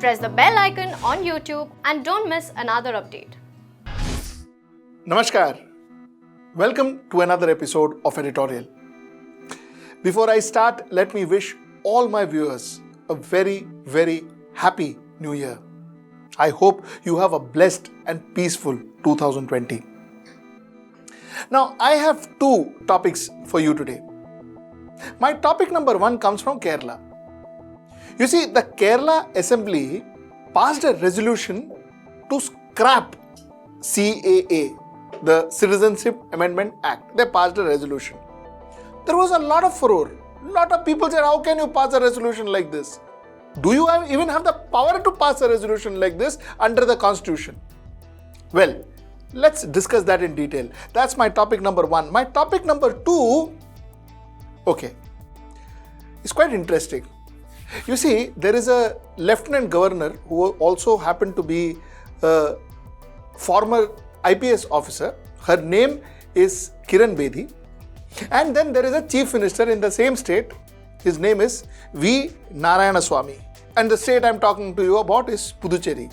Press the bell icon on YouTube and don't miss another update. Namaskar. Welcome to another episode of Editorial. Before I start, let me wish all my viewers a very, very happy New Year. I hope you have a blessed and peaceful 2020. Now, I have two topics for you today. My topic number one comes from Kerala. You see, the Kerala Assembly passed a resolution to scrap CAA, the Citizenship Amendment Act. They passed a resolution. There was a lot of furore. A lot of people said, how can you pass a resolution like this? Do you even have the power to pass a resolution like this under the Constitution? Well, let's discuss that in detail. That's my topic number one. My topic number two, it's quite interesting. You see, there is a Lieutenant Governor who also happened to be a former IPS officer. Her name is Kiran Bedi. And then there is a Chief Minister in the same state. His name is V. Narayanaswamy. And the state I'm talking to you about is Puducherry.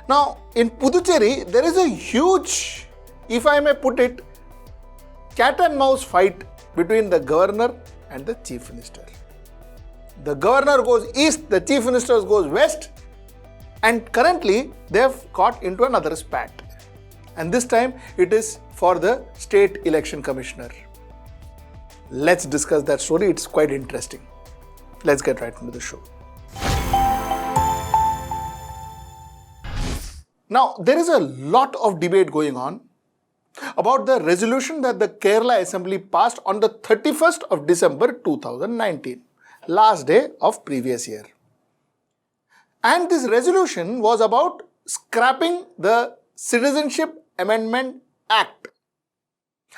Now, in Puducherry, there is a huge, if I may put it, cat and mouse fight between the governor and the Chief Minister. The governor goes east, the Chief Minister goes west, and currently they have got into another spat. And this time it is for the State Election Commissioner. Let's discuss that story. It's quite interesting. Let's get right into the show. Now, there is a lot of debate going on about the resolution that the Kerala Assembly passed on the 31st of December 2019, last day of previous year. And this resolution was about scrapping the Citizenship Amendment Act.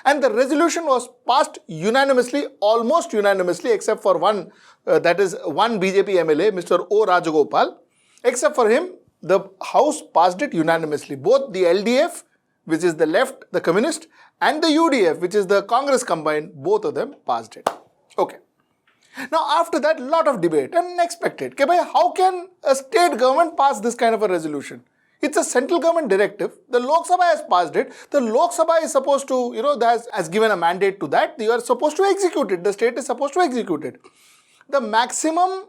And the resolution was passed unanimously, almost unanimously, except for one BJP MLA, Mr. O. Rajagopal. Except for him, the House passed it unanimously. Both the LDF, which is the left, the communist, and the UDF, which is the Congress combined, both of them passed it. Okay. Now, after that, lot of debate, unexpected. How can a state government pass this kind of a resolution? It's a central government directive. The Lok Sabha has passed it. The Lok Sabha is supposed to, has given a mandate to that. You are supposed to execute it. The state is supposed to execute it. The maximum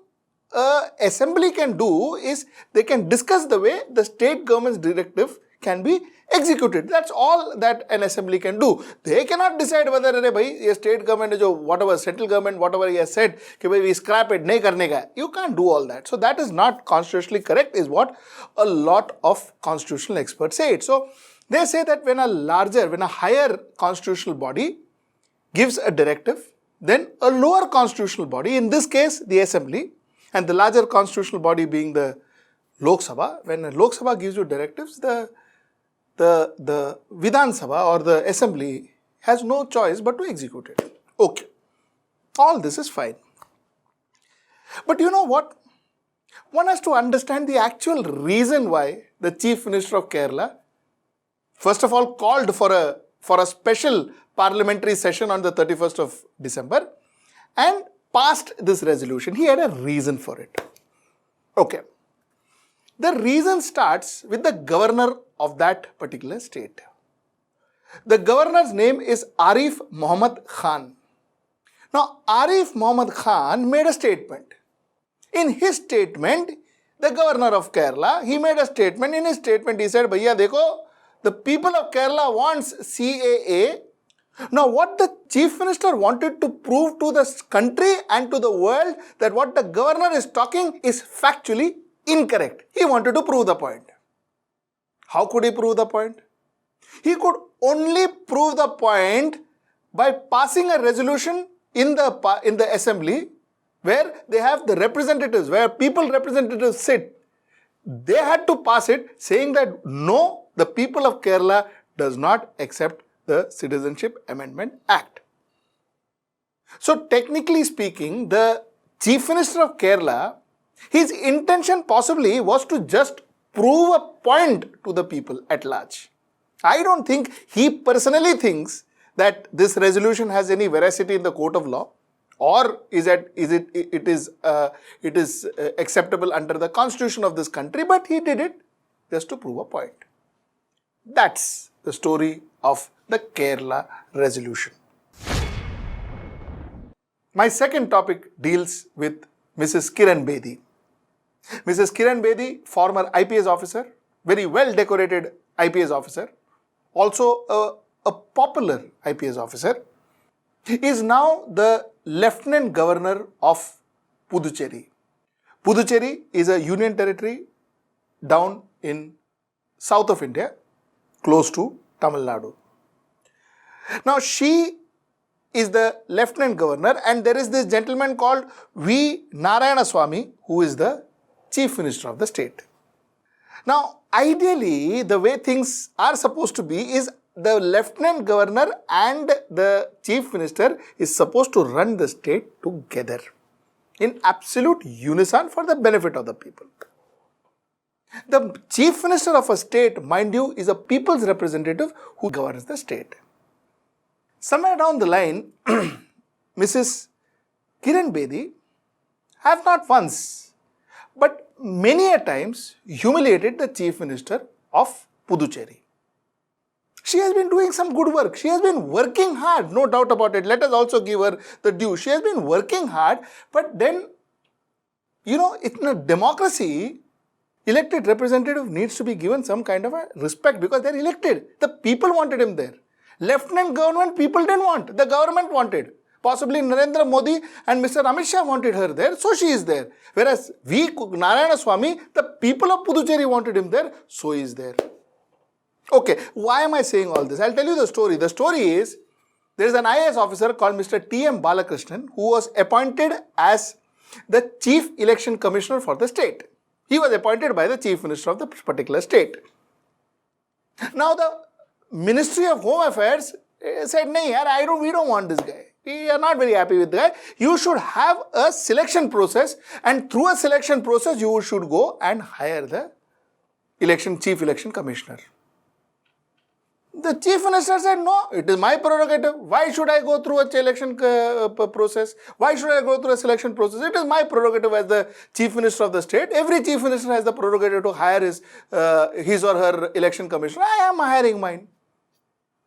assembly can do is they can discuss the way the state government's directive can be executed. That's all that an assembly can do. They cannot decide whether a state government, whatever, central government, whatever he has said, we scrap it, nahi karne ka. You can't do all that. So that is not constitutionally correct, is what a lot of constitutional experts say it. So they say that when a higher constitutional body gives a directive, then a lower constitutional body, in this case the assembly, and the larger constitutional body being the Lok Sabha, when a Lok Sabha gives you directives, the Vidhan Sabha or the assembly has no choice but to execute it. Okay. All this is fine. But you know what? One has to understand the actual reason why the Chief Minister of Kerala, first of all, called for a special parliamentary session on the 31st of December and passed this resolution. He had a reason for it. Okay. The reason starts with the governor of that particular state. The governor's name is Arif Mohammad Khan. Now, Arif Mohammad Khan made a statement. In his statement, the governor of Kerala, he made a statement. In his statement, he said, Bhaiya, dekho, the people of Kerala wants CAA. Now, what the Chief Minister wanted to prove to the country and to the world that what the governor is talking is factually incorrect. He wanted to prove the point. How could he prove the point? He could only prove the point by passing a resolution in the assembly where they have the representatives, where people representatives sit. They had to pass it saying that no, the people of Kerala does not accept the Citizenship Amendment Act. So technically speaking, the Chief Minister of Kerala, his intention possibly was to just prove a point to the people at large. I don't think he personally thinks that this resolution has any veracity in the court of law. or it is acceptable under the constitution of this country, but he did it just to prove a point. That's the story of the Kerala resolution. My second topic deals with Mrs. Kiran Bedi. Mrs. Kiran Bedi, former IPS officer, very well decorated IPS officer, also a popular IPS officer, is now the Lieutenant Governor of Puducherry. Puducherry is a union territory down in south of India, close to Tamil Nadu. Now she is the Lieutenant Governor, and there is this gentleman called V. Narayanaswamy, who is the Chief Minister of the state. Now, ideally, the way things are supposed to be is the Lieutenant Governor and the Chief Minister is supposed to run the state together in absolute unison for the benefit of the people. The Chief Minister of a state, mind you, is a people's representative who governs the state. Somewhere down the line, Mrs. Kiran Bedi have not once, but many a times humiliated the Chief Minister of Puducherry. She has been doing some good work. She has been working hard, no doubt about it. Let us also give her the due. She has been working hard, but then, in a democracy, elected representative needs to be given some kind of a respect because they are elected. The people wanted him there. Lieutenant government, people didn't want. The government wanted. Possibly Narendra Modi and Mr. Amit Shah wanted her there, so she is there. Whereas V. Narayanaswamy, the people of Puducherry wanted him there, so he is there. Okay, why am I saying all this? I'll tell you the story. The story is, there is an IAS officer called Mr. T.M. Balakrishnan who was appointed as the Chief Election Commissioner for the state. He was appointed by the Chief Minister of the particular state. Now the Ministry of Home Affairs said, "No, we don't want this guy. We are not very happy with the guy. You should have a selection process, and through a selection process, you should go and hire the Chief Election Commissioner." The Chief Minister said, "No, it is my prerogative. Why should I go through a election process? Why should I go through a selection process? It is my prerogative as the Chief Minister of the state. Every Chief Minister has the prerogative to hire his or her election commissioner. I am hiring mine."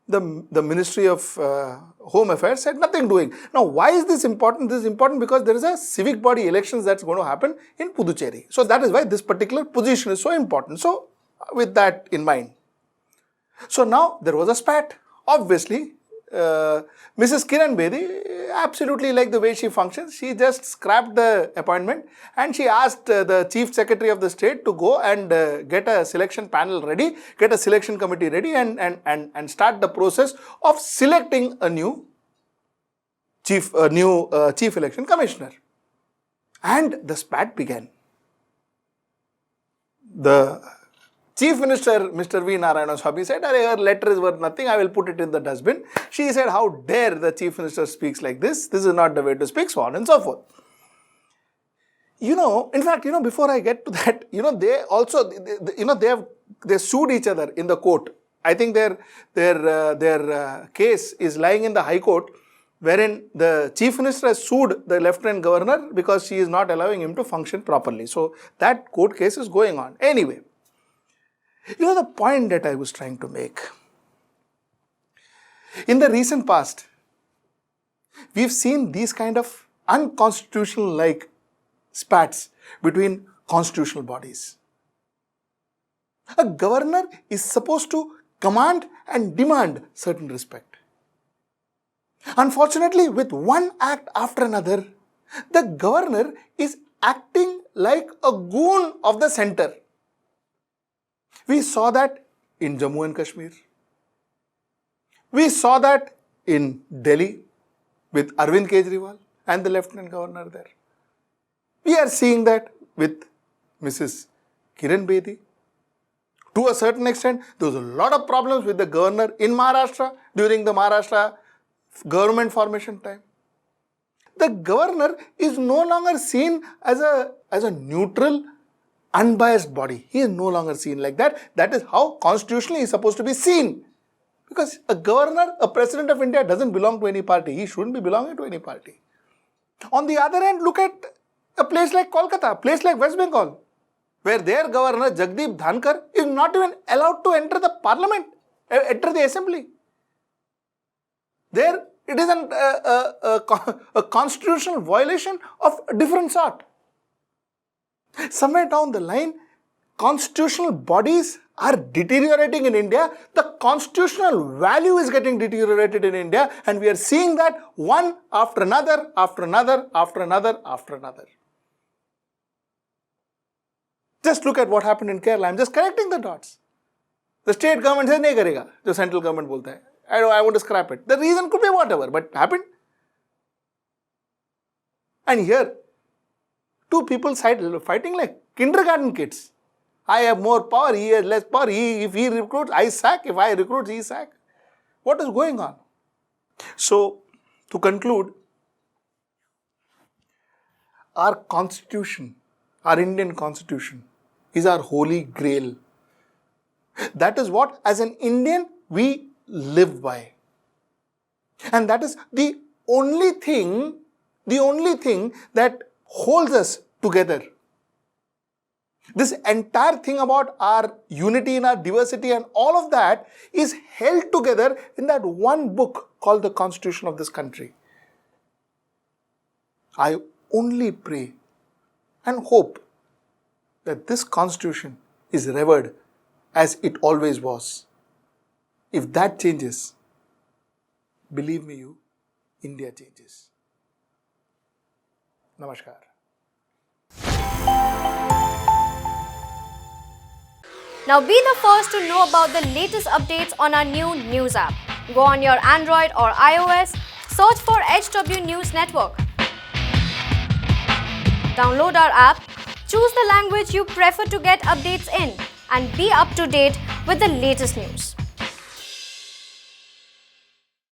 The Ministry of Home Affairs said nothing doing. Now, why is this important? This is important because there is a civic body elections that's going to happen in Puducherry. So that is why this particular position is so important. So with that in mind. So now there was a spat. Obviously, Mrs. Kiran Bedi, absolutely like the way she functions, she just scrapped the appointment and she asked the Chief Secretary of the state to go and get a selection panel ready, get a selection committee ready and start the process of selecting a new Chief Election Commissioner. And the spat began. The Chief Minister, Mr. V. Narayanaswamy said, "Her letter is worth nothing, I will put it in the dustbin." She said, "How dare the Chief Minister speaks like this? This is not the way to speak," so on and so forth. In fact, before I get to that, they also, they sued each other in the court. I think their case is lying in the High Court, wherein the Chief Minister has sued the Lieutenant Governor because she is not allowing him to function properly. So that court case is going on. Anyway, the point that I was trying to make. In the recent past, we've seen these kind of unconstitutional-like spats between constitutional bodies. A governor is supposed to command and demand certain respect. Unfortunately, with one act after another, the governor is acting like a goon of the center. We saw that in Jammu and Kashmir. We saw that in Delhi with Arvind Kejriwal and the Lieutenant Governor there. We are seeing that with Mrs. Kiran Bedi. To a certain extent, there was a lot of problems with the governor in Maharashtra during the Maharashtra government formation time. The governor is no longer seen as a neutral, unbiased body. He is no longer seen like that. That is how constitutionally he is supposed to be seen. Because a governor, a president of India doesn't belong to any party. He shouldn't be belonging to any party. On the other hand, look at a place like Kolkata, a place like West Bengal, where their governor Jagdeep Dhankar is not even allowed to enter the parliament, enter the assembly. There, it is a constitutional violation of a different sort. Somewhere down the line, constitutional bodies are deteriorating in India. The constitutional value is getting deteriorated in India, and we are seeing that one after another, after another, after another, after another. Just look at what happened in Kerala. I'm just connecting the dots. The state government says, nahi karega, the central government bolta hai. I want to scrap it. The reason could be whatever, but happened. And here, two people fighting like kindergarten kids. I have more power, he has less power. If he recruits, I sack. If I recruit, he sack. What is going on? So, to conclude, our constitution, our Indian constitution, is our holy grail. That is what, as an Indian, we live by. And that is the only thing that holds us together. This entire thing about our unity and our diversity and all of that is held together in that one book called the Constitution of this country. I only pray and hope that this Constitution is revered as it always was. If that changes, believe me you, India changes. Namaskar. Now be the first to know about the latest updates on our new news app. Go on your Android or iOS, search for HW News Network. Download our app, choose the language you prefer to get updates in, and be up to date with the latest news.